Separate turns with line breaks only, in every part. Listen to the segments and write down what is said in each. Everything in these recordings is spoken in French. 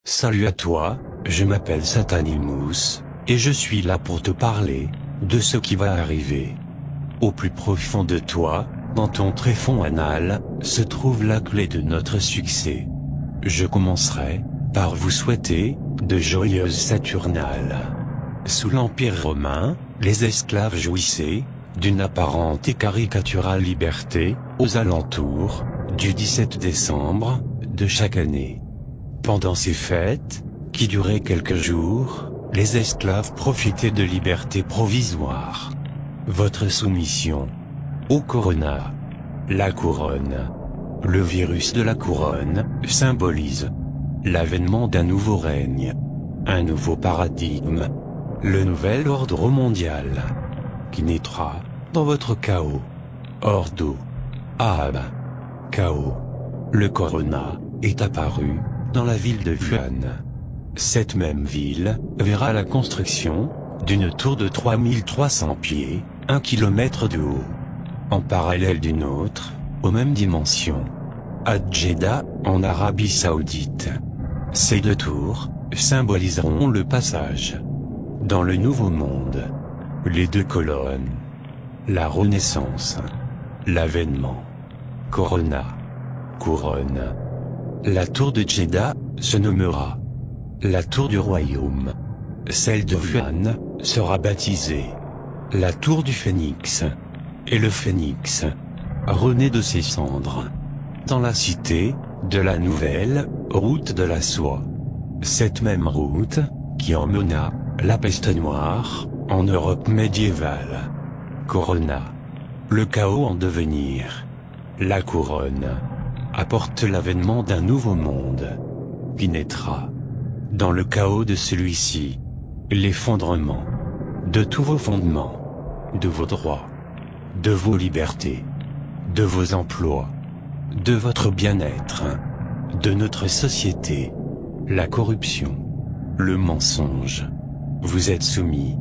Salut à toi, je m'appelle Satanimus, et je suis là pour te parler de ce qui va arriver. Au plus profond de toi, dans ton tréfonds anal, se trouve la clé de notre succès. Je commencerai par vous souhaiter de joyeuses Saturnales. Sous l'Empire romain, les esclaves jouissaient d'une apparente et caricaturale liberté aux alentours du 17 décembre de chaque année. Pendant ces fêtes, qui duraient quelques jours, les esclaves profitaient de liberté provisoire. Votre soumission au corona. La couronne. Le virus de la couronne symbolise l'avènement d'un nouveau règne, un nouveau paradigme, le nouvel ordre mondial, qui naîtra dans votre chaos. Ordo. Ab. Chaos. Le corona est apparu dans la ville de Wuhan. Cette même ville verra la construction d'une tour de 3300 pieds, 1 kilomètre de haut, en parallèle d'une autre, aux mêmes dimensions, à Jeddah, en Arabie Saoudite. Ces deux tours symboliseront le passage dans le nouveau monde. Les deux colonnes. La renaissance. L'avènement. Corona. Couronne. La tour de Jeddah se nommera la tour du royaume. Celle de Wuhan sera baptisée la tour du phénix. Et le phénix renaît de ses cendres dans la cité de la nouvelle route de la soie. Cette même route qui emmena la peste noire en Europe médiévale. Corona. Le chaos en devenir. La couronne apporte l'avènement d'un nouveau monde qui naîtra dans le chaos de celui-ci. L'effondrement de tous vos fondements, de vos droits, de vos libertés, de vos emplois, de votre bien-être, de notre société. La corruption, le mensonge. Vous êtes soumis,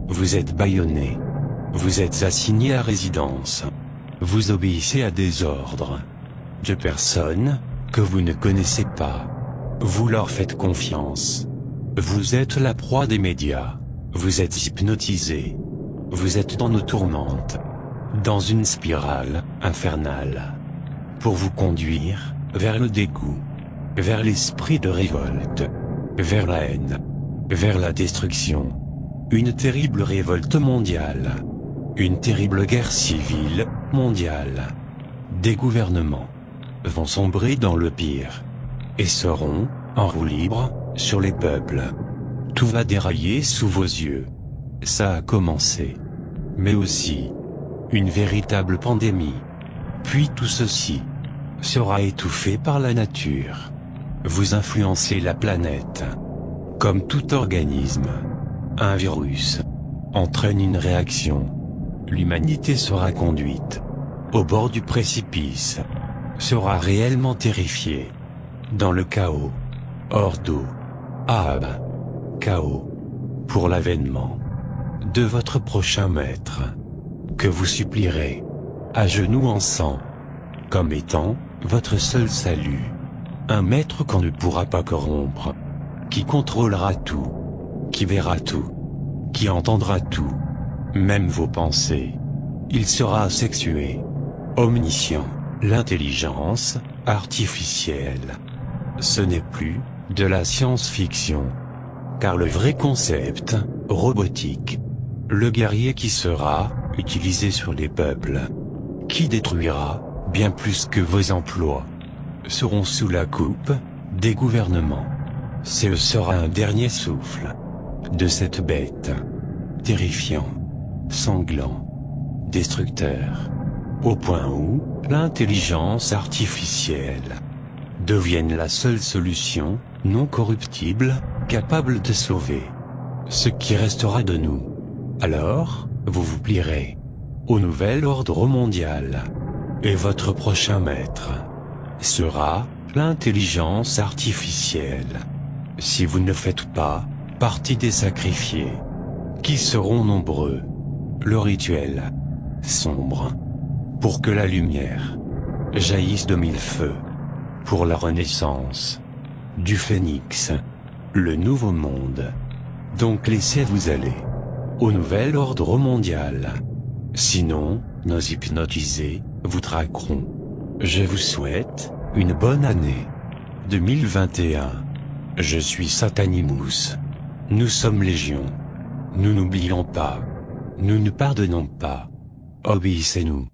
vous êtes bâillonnés, vous êtes assignés à résidence, vous obéissez à des ordres de personnes que vous ne connaissez pas. Vous leur faites confiance. Vous êtes la proie des médias. Vous êtes hypnotisés. Vous êtes dans nos tourmentes, dans une spirale infernale, pour vous conduire vers le dégoût, vers l'esprit de révolte, vers la haine, vers la destruction. Une terrible révolte mondiale, une terrible guerre civile mondiale. Des gouvernements vont sombrer dans le pire et seront en roue libre sur les peuples. Tout va dérailler sous vos yeux. Ça a commencé. Mais aussi une véritable pandémie. Puis tout ceci sera étouffé par la nature. Vous influencez la planète. Comme tout organisme, un virus entraîne une réaction. L'humanité sera conduite au bord du précipice, sera réellement terrifiée dans le chaos. Ordo. Ab. Chaos. Pour l'avènement de votre prochain maître, que vous supplierez à genoux en sang, comme étant votre seul salut. Un maître qu'on ne pourra pas corrompre, qui contrôlera tout, qui verra tout, qui entendra tout, même vos pensées. Il sera asexué, omniscient. L'intelligence artificielle. Ce n'est plus de la science-fiction, car le vrai concept robotique, le guerrier qui sera utilisé sur les peuples, qui détruira bien plus que vos emplois, seront sous la coupe des gouvernements. Ce sera un dernier souffle de cette bête, terrifiant, sanglant, destructeur, au point où l'intelligence artificielle devienne la seule solution non corruptible, capable de sauver ce qui restera de nous. Alors, vous vous plierez au nouvel ordre mondial, et votre prochain maître sera l'intelligence artificielle. Si vous ne faites pas partie des sacrifiés, qui seront nombreux, le rituel sombre, pour que la lumière jaillisse de mille feux, pour la renaissance du phénix, le nouveau monde. Donc laissez-vous aller au nouvel ordre mondial. Sinon, nos hypnotisés vous traqueront. Je vous souhaite une bonne année 2021. Je suis Satanimous. Nous sommes légion. Nous n'oublions pas. Nous ne pardonnons pas. Obéissez-nous.